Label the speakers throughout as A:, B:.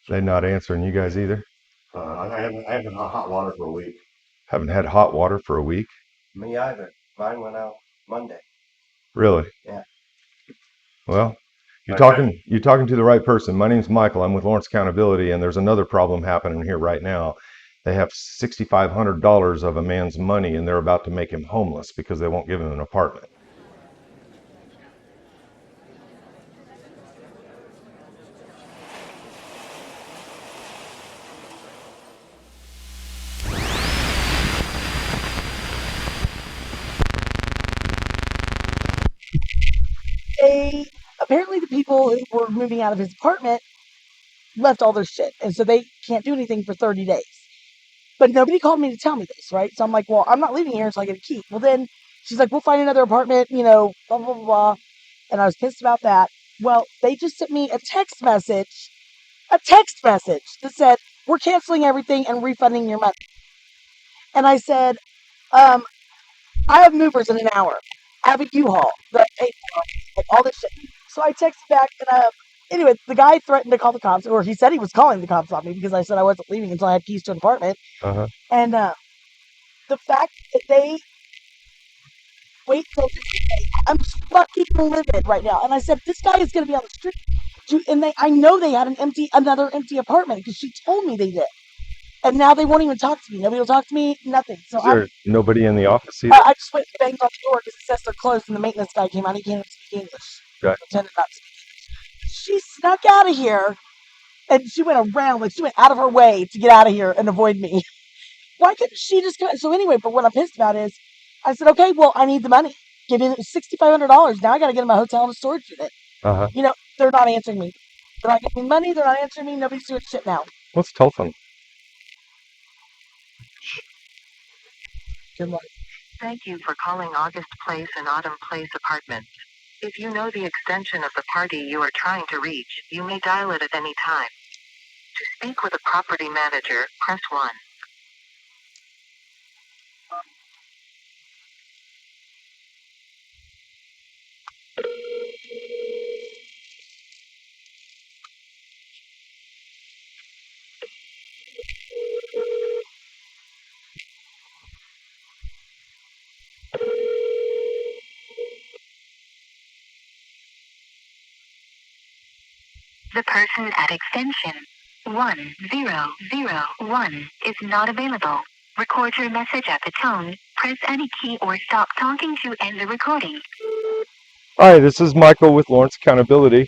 A: They're not answering you guys either?
B: I haven't had hot water for a week.
A: Haven't had hot water for a week?
B: Me either. Mine went out Monday.
A: Really?
B: Yeah.
A: Well, you're
B: I checked.
A: talking to the right person. My name's Michael. I'm with Lawrence Accountability, and there's another problem happening here right now. They have $6,500 of a man's money, and they're about to make him homeless because they won't give him an apartment.
C: Apparently the people who were moving out of his apartment left all their shit, and so they can't do anything for 30 days. But nobody called me to tell me this, right? So I'm like, well, I'm not leaving here until I get a key. Well, then she's like, we'll find another apartment, blah, blah, blah, blah. And I was pissed about that. Well, they just sent me a text message that said, we're canceling everything and refunding your money. And I said, I have movers in an hour. I have a U-Haul that I paid for, like all this shit. So I texted back, and anyway, the guy threatened to call the cops, or he said he was calling the cops on me because I said I wasn't leaving until I had keys to an apartment.
A: Uh-huh.
C: And the fact that they wait till this day, I'm fucking livid right now. And I said, this guy is going to be on the street. And I know they had another empty apartment because she told me they did. And now they won't even talk to me. Nobody will talk to me. Nothing. So
A: Is there nobody in the office either?
C: I just went and banged on the door because it says they're closed, and the maintenance guy came out. He can't even speak English.
A: Okay.
C: Pretended not to speak English. She snuck out of here, and she went around, like she went out of her way to get out of here and avoid me. Why couldn't she just come? So anyway, but what I'm pissed about is, I said, okay, well, I need the money. Give me $6,500. Now I got to get in my hotel and a storage unit.
A: Uh-huh.
C: They're not answering me. They're not giving me money. They're not answering me. Nobody's doing shit now.
A: What's the telephone?
C: Good luck.
D: Thank you for calling August Place and Autumn Place Apartments. If you know the extension of the party you are trying to reach, you may dial it at any time. To speak with a property manager, press 1. The person at extension 1001 is not available. Record your message at the tone, press any key or stop talking to end the recording.
A: Hi, this is Michael with Lawrence Accountability.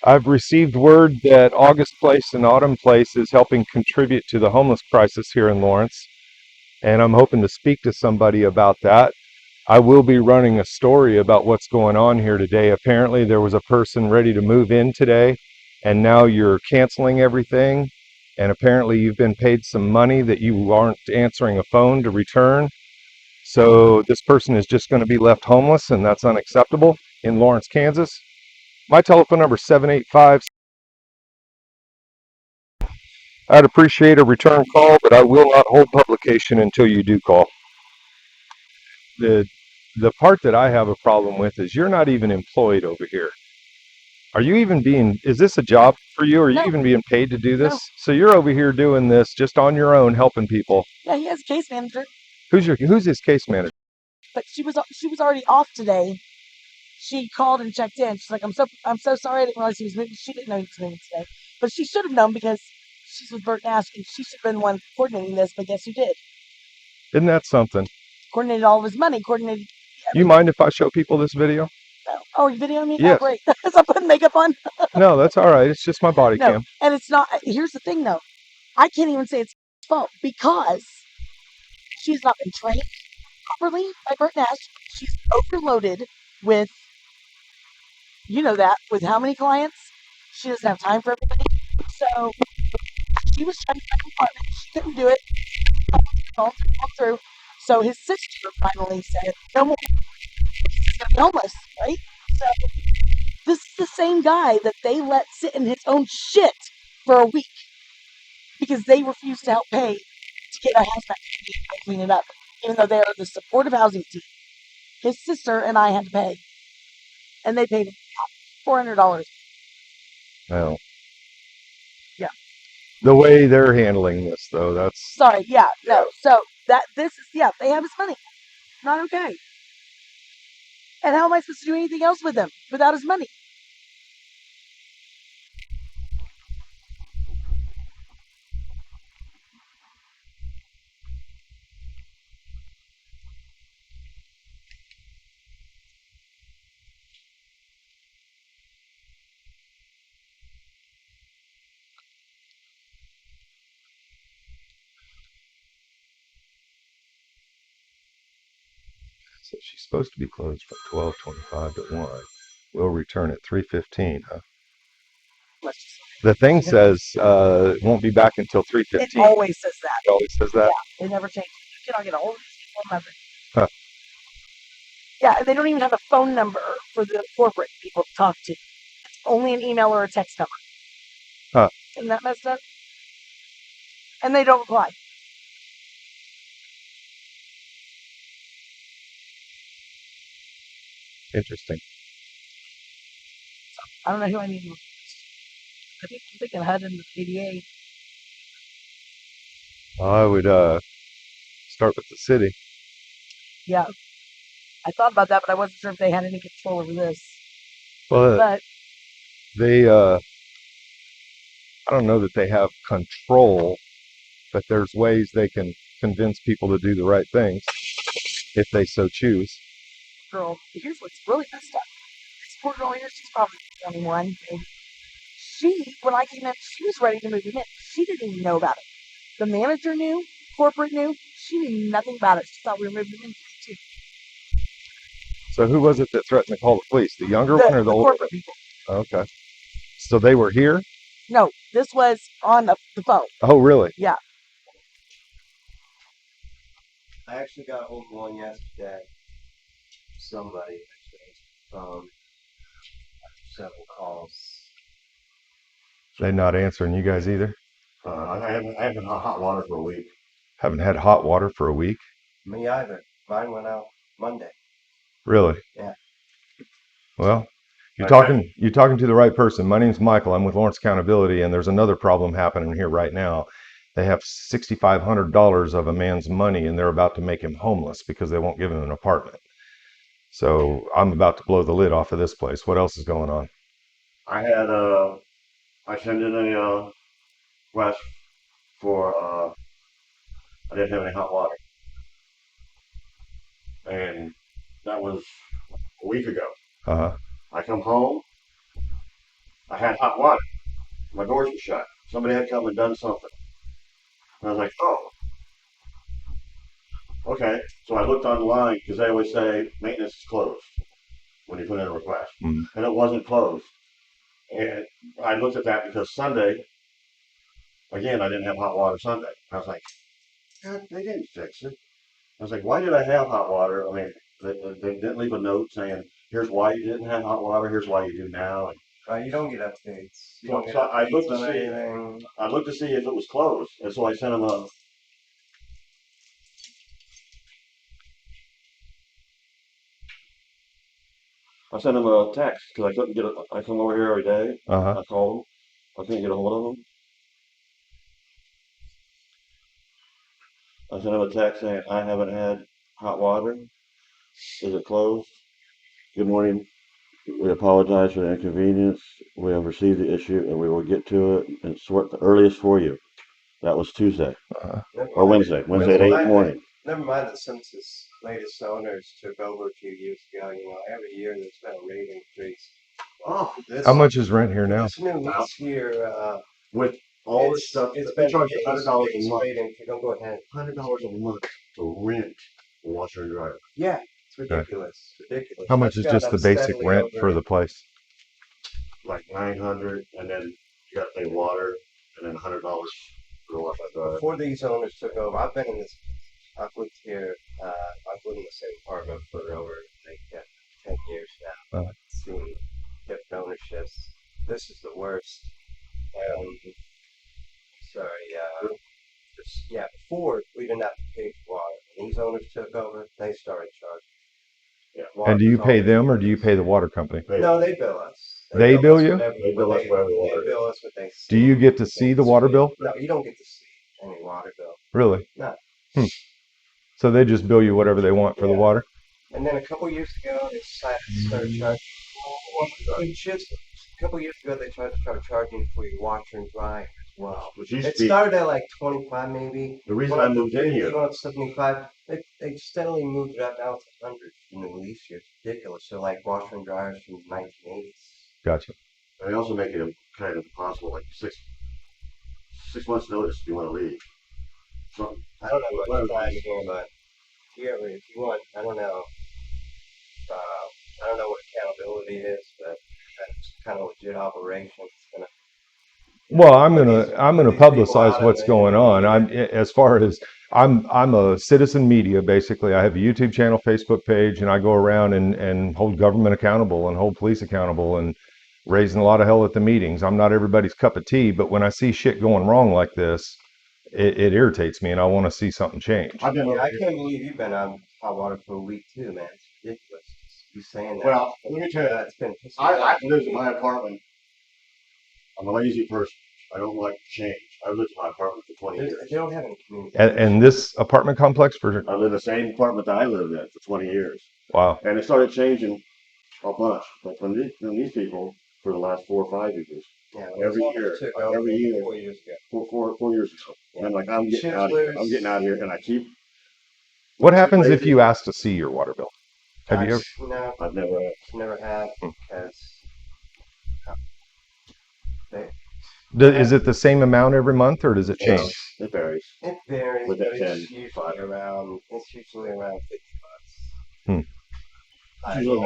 A: I've received word that August Place and Autumn Place is helping contribute to the homeless crisis here in Lawrence, and I'm hoping to speak to somebody about that. I will be running a story about what's going on here today. Apparently there was a person ready to move in today, and now you're canceling everything, and apparently you've been paid some money that you aren't answering a phone to return. So this person is just going to be left homeless, and that's unacceptable in Lawrence, Kansas. My telephone number is 785. I'd appreciate a return call, but I will not hold publication until you do call. The part that I have a problem with is you're not even employed over here. Are you even is this a job for you? Are you even being paid to do this?
C: No.
A: So you're over here doing this just on your own, helping people.
C: Yeah, he has a case manager.
A: Who's his case manager?
C: But she was already off today. She called and checked in. She's like, I'm so sorry. I didn't realize he was moving. She didn't know he was moving today, but she should have known because she's with Bert Nash, and she should have been the one coordinating this. But guess who did?
A: Isn't that something?
C: Coordinated all of his money. Coordinated.
A: You mind if I show people this video?
C: No. Oh, you videoing me?
A: Yes.
C: Oh, great. As I'm putting makeup on.
A: No, that's all right. It's just my body cam.
C: And it's not. Here's the thing, though. I can't even say it's his fault because she's not been trained properly by Bert Nash. She's overloaded with, with how many clients? She doesn't have time for everybody. So she was trying to find an apartment. She couldn't do it. All through. So his sister finally said, no more. He's going to be homeless, right? So this is the same guy that they let sit in his own shit for a week because they refused to help pay to get a house back and clean it up, even though they are the supportive housing team. His sister and I had to pay, and they paid $400.
A: Oh.
C: Yeah.
A: The way they're handling this, though, that's
C: Sorry, yeah, no. So this is they have his money. Not okay. And how am I supposed to do anything else with him without his money?
A: so she's supposed to be closed from 12:25 to 1. We'll return at 3:15. Huh?
C: Let's just
A: The thing says it won't be back until
C: it
A: 3:15.
C: always says that.
A: It always says that.
C: They never change. You cannot get a hold of these people. Nothing.
A: Huh.
C: Yeah, they don't even have a phone number for the corporate people to talk to. It's only an email or a text number.
A: Huh.
C: Isn't that messed up? And they don't reply.
A: Interesting.
C: I don't know who I need to. I'm thinking HUD and the ADA.
A: I would start with the city.
C: Yeah, I thought about that, but I wasn't sure if they had any control over this.
A: Well,
C: But
A: they I don't know that they have control, but there's ways they can convince people to do the right things if they so choose.
C: girl, here's what's really messed up. This poor girl here, she's probably 21, maybe. She, when I came in, she was ready to move him in. She didn't even know about it. The manager knew, corporate knew. She knew nothing about it. She thought we were moving him in too.
A: So who was it that threatened to call the police? The younger one or the older
C: corporate
A: one?
C: people.
A: Okay. So they were here?
C: No, this was on the phone.
A: Oh, really?
C: Yeah.
B: I actually got hold of one yesterday. Somebody actually, several calls.
A: They're not answering you guys either?
B: I haven't had hot water for a week.
A: Haven't had hot water for a week?
B: Me either. Mine went out Monday.
A: Really?
B: Yeah.
A: Well, you're talking to the right person. My name's Michael. I'm with Lawrence Accountability, and there's another problem happening here right now. They have $6,500 of a man's money, and they're about to make him homeless because they won't give him an apartment. So I'm about to blow the lid off of this place. What else is going on?
E: I sent in a request for I didn't have any hot water, and that was a week ago.
A: Uh-huh.
E: I come home, I had hot water. My doors were shut. Somebody had come and done something. And I was like, oh, okay. So I looked online because they always say maintenance is closed when you put in a request, and it wasn't closed. And I looked at that because Sunday, again, I didn't have hot water Sunday. I was like, God, they didn't fix it. I was like, why did I have hot water? I mean, they didn't leave a note saying, here's why you didn't have hot water, here's why you do now. And
B: You don't get updates. You
E: so,
B: don't get
E: so I
B: updates
E: looked to
B: on
E: see,
B: anything.
E: if it was closed, and so I sent them a. I sent them a text because I couldn't get it. I come over here every day.
A: Uh-huh.
E: I called them. I couldn't get a hold of them. I sent them a text saying, I haven't had hot water. Is it closed? Good morning. We apologize for the inconvenience. We have received the issue and we will get to it and sort the earliest for you. That was Tuesday or Wednesday. Wednesday at 8 in the morning.
B: Never mind that since its latest owners took over a few years ago, every year there's been a rate increase.
E: Oh,
A: How much is rent here now?
B: This new lease here,
E: with all this stuff,
B: it's
E: they
B: been
E: charge
B: the
E: $100 a month.
B: rate increase. Don't go ahead.
E: $100 a month to rent a washer and dryer.
B: Yeah, it's ridiculous. Ridiculous.
A: How much is just the basic rent for the place?
E: Like $900, and then you got to pay water, and then $100 for the washer and dryer.
B: Before these owners took over, I've lived here, I've lived in the same apartment for over 10 years now. Seen different ownerships. This is the worst. Before we didn't have to pay for water. When these owners took over, they started charging.
A: And do you pay them or do you pay the water company?
B: No, they bill us.
A: They bill you?
E: They bill us for every water.
B: They bill us what they see.
A: Do you get to see the water bill?
B: No, you don't get to see any water bill.
A: Really?
B: No.
A: So they just bill you whatever they want for the
B: Yeah.
A: water?
B: And then a couple years ago, they decided to start charging. Just a couple years ago, they tried to start charging for your washer and dryer as well.
E: Which used
B: It
E: to be
B: started at like 25 maybe.
E: the reason I moved in here.
B: You went up 75. They steadily moved it up now to 100 in the lease year. It's ridiculous. So like washer and dryers from the 1980s.
A: Gotcha.
E: They also make it kind of possible, like 6 months notice if you want to leave. So
B: I don't know what time here, but if you want, I don't know. I don't know what accountability is, but it's kind of legit operation. It's gonna.
A: Well, I'm gonna
B: these people
A: publicize
B: out
A: what's
B: of it,
A: going on. As far as I'm a citizen media basically. I have a YouTube channel, Facebook page, and I go around and hold government accountable and hold police accountable and raising a lot of hell at the meetings. I'm not everybody's cup of tea, but when I see shit going wrong like this, it irritates me and I want to see something change.
B: I can't believe you've been on hot water for a week too, man. It's ridiculous. You saying that?
E: Well, let me tell you,
B: It's been.
E: I lived in my apartment. I'm a lazy person. I don't like to change. I've lived in my apartment for 20 years.
B: They don't have any communication.
A: And this apartment complex for
E: I live in the same apartment that I lived in for 20 years.
A: wow.
E: And it started changing a bunch. But from these people for the last 4 or 5 years.
B: Yeah,
E: Every year.
B: 4 years ago.
E: 4 years ago. And I'm like, I'm getting out of here. I'm getting out of here. And I keep.
A: What happens if you ask to see your water bill? Have you ever?
B: No,
E: I've
B: never have because
A: Is it the same amount every month or does it change?
E: It varies.
B: it varies,
E: With
B: but
E: that 10,
B: it's usually around $50.
E: It's usually about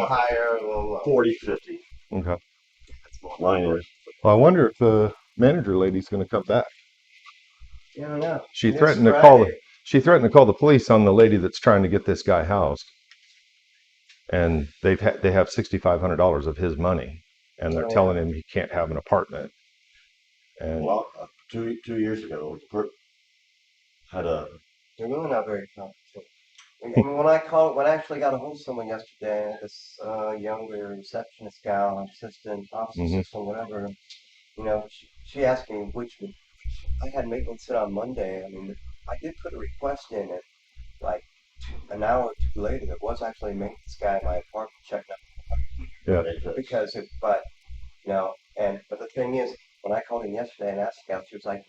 B: Higher, a little lower.
E: 40, 50.
A: Okay.
B: That's more.
E: Mine is.
A: Well, I wonder if the manager lady's going to come back.
B: I don't know.
A: She
B: Next
A: threatened to
B: Friday.
A: call the police on the lady that's trying to get this guy housed. And they have $6,500 of his money, and they're telling him he can't have an apartment. And
E: Well, 2 years ago, the clerk had a.
B: They're really not very competent. I mean, when I actually got a hold of someone yesterday, this younger receptionist gal, assistant, office assistant, whatever, she asked me which I had maintenance sit on Monday. I mean, I did put a request in, and like an hour or two later, there was actually a maintenance guy in my apartment checking out.
A: yeah,
B: Because but the thing is, when I called in yesterday and asked the gal, she was like,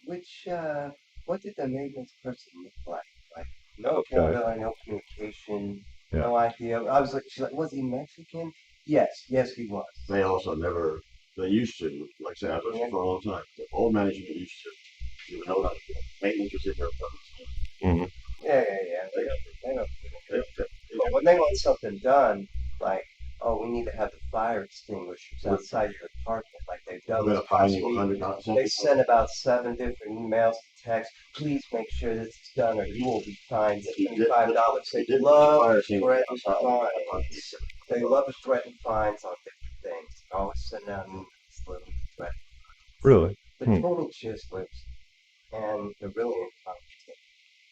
B: what did the maintenance person look like? Like, no accountability, no communication, no idea. I was like, she's like, was he Mexican? Yes, he was.
E: They also never. They used to, like I said, I've lived for a long time. The old management used to. You know, maintenance was in their apartments.
B: Yeah. They don't. But when they want something done, like, oh, we need to have the fire extinguishers outside your apartment, like they've done this past week. They sent about 7 different emails to text. Please make sure this is done, or you will be fined $75. They love to threaten fines. They love to threaten fines on different things. They always send out emails literally threatening fines.
A: really.
B: The total gist lives, and they're really incompetent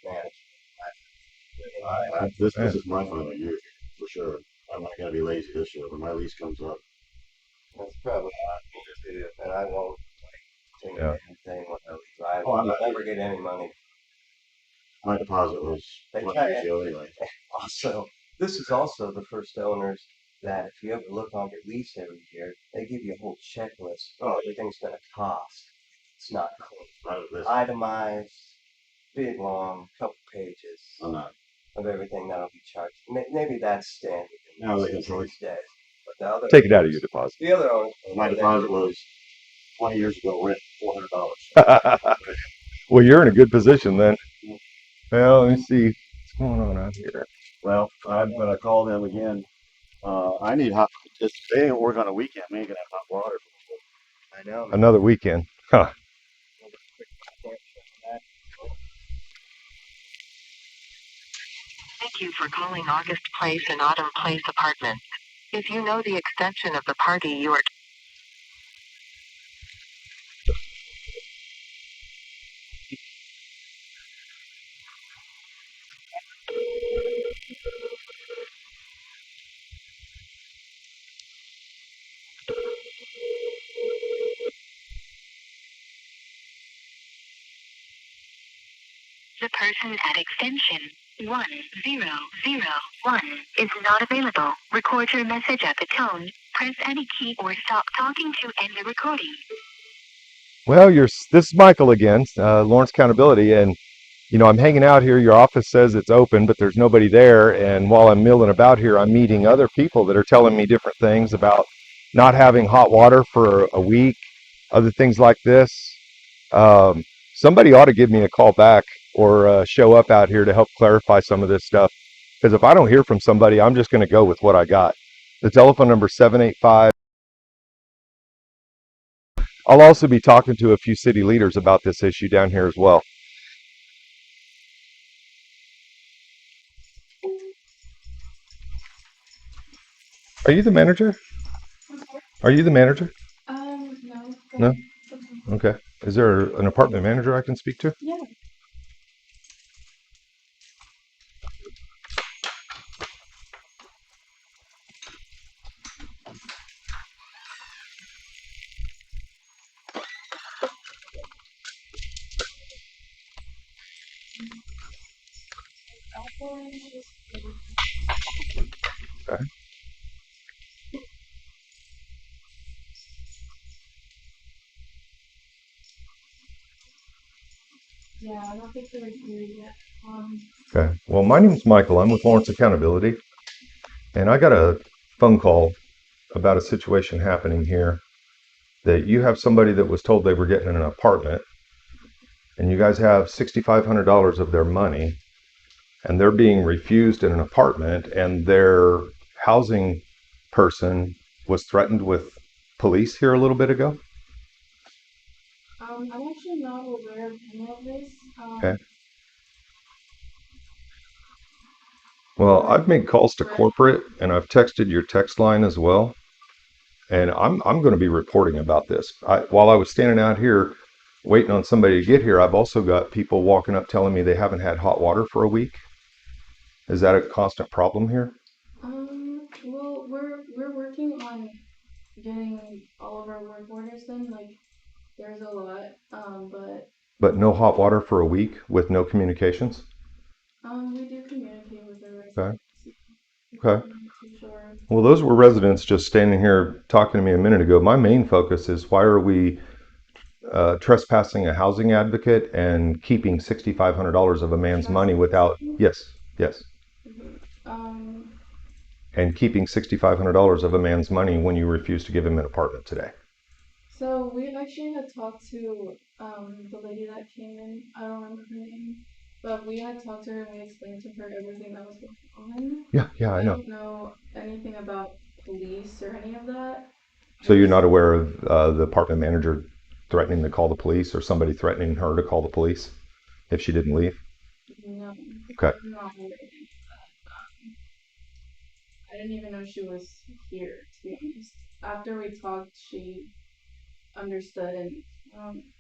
B: management.
E: This is my final year for sure. I'm not gonna be lazy this year when my lease comes up.
B: That's probably not me too, and I won't take anything with a lease. I
E: Oh,
B: will never get any money.
E: My deposit was 20 years ago anyway.
B: Also, this is also the first owners that if you ever look on your lease every year, they give you a whole checklist. Oh, everything's gonna cost. It's not clean. Itemized, big long, couple pages.
E: I'm not.
B: Of everything that'll be charged. Maybe that's standard
E: Now they can
B: these days. But the other
A: Take it out of your deposit.
B: The other owners.
E: My deposit was 20 years ago, rent $400.
A: Well, you're in a good position then. Well, let me see what's going on out here.
E: Well, I'm gonna call them again. I need hot. If they ain't work on a weekend, we ain't gonna have hot water.
B: I know.
A: Another weekend. Huh.
D: Thank you for calling August Place and Autumn Place Apartments. If you know the extension of the party you are The person at extension 1001 is not available. Record your message at the tone. Press any key or stop talking to end the recording.
A: Well, this is Michael again, Lawrence Accountability, and I'm hanging out here. Your office says it's open, but there's nobody there. And while I'm milling about here, I'm meeting other people that are telling me different things about not having hot water for a week, other things like this. Um, Somebody ought to give me a call back or show up out here to help clarify some of this stuff. Because if I don't hear from somebody, I'm just going to go with what I got. The telephone number 785. I'll also be talking to a few city leaders about this issue down here as well. Are you the manager? Are you the manager?
C: No.
A: No? Okay. Is there an apartment manager I can speak to?
C: Yeah.
A: Okay.
C: Yeah, I don't think they're here yet.
A: Okay. Well, my name's Michael. I'm with Lawrence Accountability. And I got a phone call about a situation happening here that you have somebody that was told they were getting an apartment, and you guys have $6,500 of their money, and they're being refused in an apartment, and their housing person was threatened with police here a little bit ago.
C: I'm actually not aware of any of this.
A: Okay. Well, I've made calls to corporate, and I've texted your text line as well. And I'm going to be reporting about this. While I was standing out here waiting on somebody to get here, I've also got people walking up telling me they haven't had hot water for a week. Is that a constant problem here?
C: Well, we're working on getting all of our work orders done. Like, there's a lot,
A: But no hot water for a week with no communications?
C: we do communicate with the residents.
A: Okay. Okay.
C: I'm not too sure.
A: Well, those were residents just standing here talking to me a minute ago. My main focus is why are we trespassing a housing advocate and keeping $6,500 of a man's money without, yes, and keeping $6,500 of a man's money when you refuse to give him an apartment today.
C: So we actually had talked to the lady that came in. I don't remember her name, but we had talked to her and we explained to her everything that was going on.
A: Yeah, I know.
C: don't know anything about police or any of that.
A: So you're not aware of the apartment manager threatening to call the police or somebody threatening her to call the police if she didn't leave?
C: No.
A: Okay.
C: I'm not aware of any of that. I didn't even know she was here, to be honest. After we talked, she understood and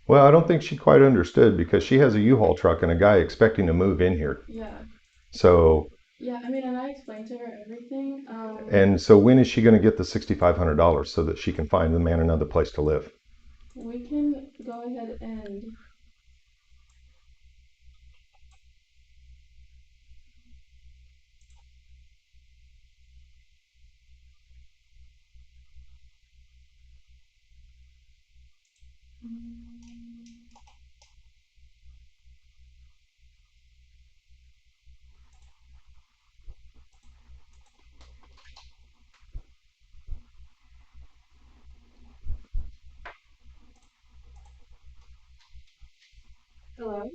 A: Well, I don't think she quite understood because she has a U-Haul truck and a guy expecting to move in here.
C: yeah.
A: So,
C: Yeah, I mean, and I explained to her everything.
A: and so when is she going to get the $6,500 so that she can find the man another place to live?
C: We can go ahead and hello.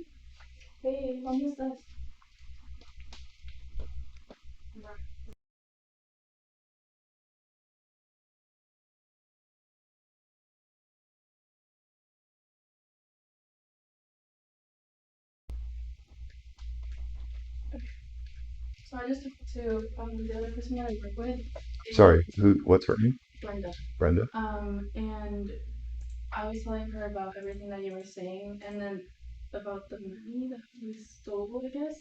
C: Hey, ¿dónde estás? So I just talked to the other person that I work with.
A: Sorry, what's her name?
C: Brenda.
A: Brenda?
C: And I was telling her about everything that you were saying, and then about the money that we stole, I guess.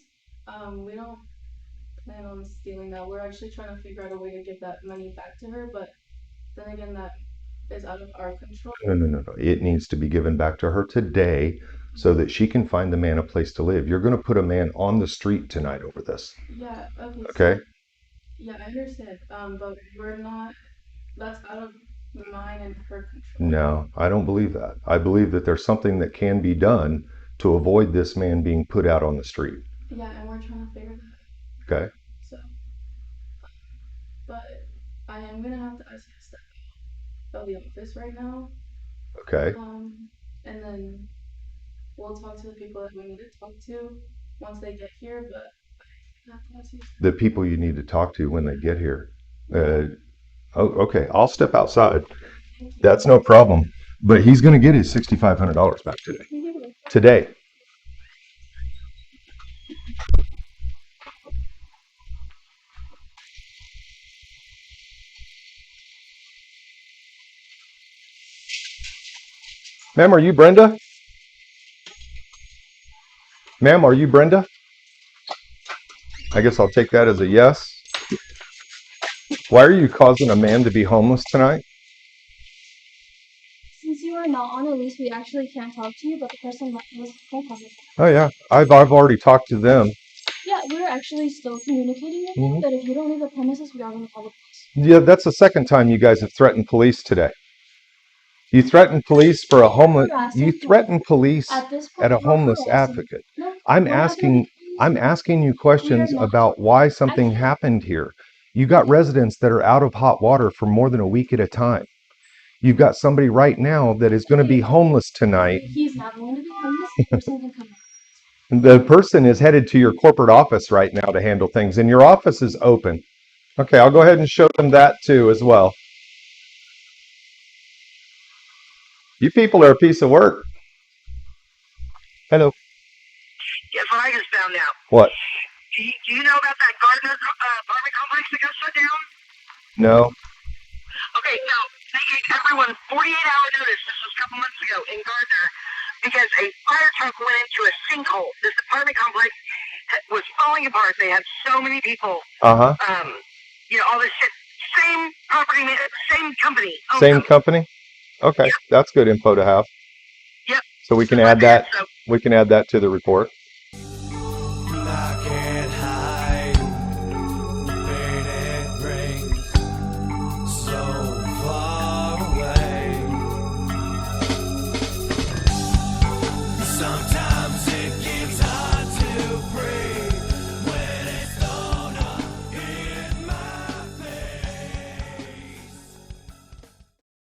C: We don't plan on stealing that. We're actually trying to figure out a way to give that money back to her, but then again, that is out of our control.
A: No. It needs to be given back to her today so that she can find the man a place to live. You're going to put a man on the street tonight over this.
F: Yeah, okay.
A: Okay?
F: So, yeah, I understand. But we're not, that's out of mine and her control.
A: No, I don't believe that. I believe that there's something that can be done to avoid this man being put out on the street.
F: Yeah, and we're trying to figure that
A: Okay?
F: out. So, but I am gonna have to ask you to step out of the office right now.
A: Okay.
F: And then we'll talk to the people that we need to talk to once they get here, but I have to ask you.
A: The people you need to talk to when they get here. Okay, I'll step outside. That's no problem. But he's going to get his $6,500 back today. Today. Ma'am, are you Brenda? Ma'am, are you Brenda? I guess I'll take that as a yes. Why are you causing a man to be homeless tonight?
G: Since you are not on a lease, we actually can't talk to you, but the person was phone call.
A: Oh yeah, I've already talked to them.
G: Yeah, we're actually still communicating with you, but if you don't leave the premises, we are going to call the police.
A: Yeah, that's the second time you guys have threatened police today. You threatened police for a homeless. You threatened police at a homeless advocate. I'm asking you questions about why something happened here. You got residents that are out of hot water for more than a week at a time. You've got somebody right now that is going to be homeless tonight.
G: He's not going to be homeless. The person can come out.
A: The person is headed to your corporate office right now to handle things, and your office is open. Okay, I'll go ahead and show them that too as well. You people are a piece of work. Hello.
H: Guess what I just found out?
A: What?
H: Do you know about that Gardner apartment complex that got shut down?
A: No.
H: Okay, so they gave everyone 48-hour notice. This was a couple months ago in Gardner because a fire truck went into a sinkhole. This apartment complex was falling apart. They had so many people.
A: Uh-huh.
H: All this shit. Same property, same company.
A: Same company? Okay, yep. That's good info to have.
H: Yep.
A: So we can add that. We can add that to the report.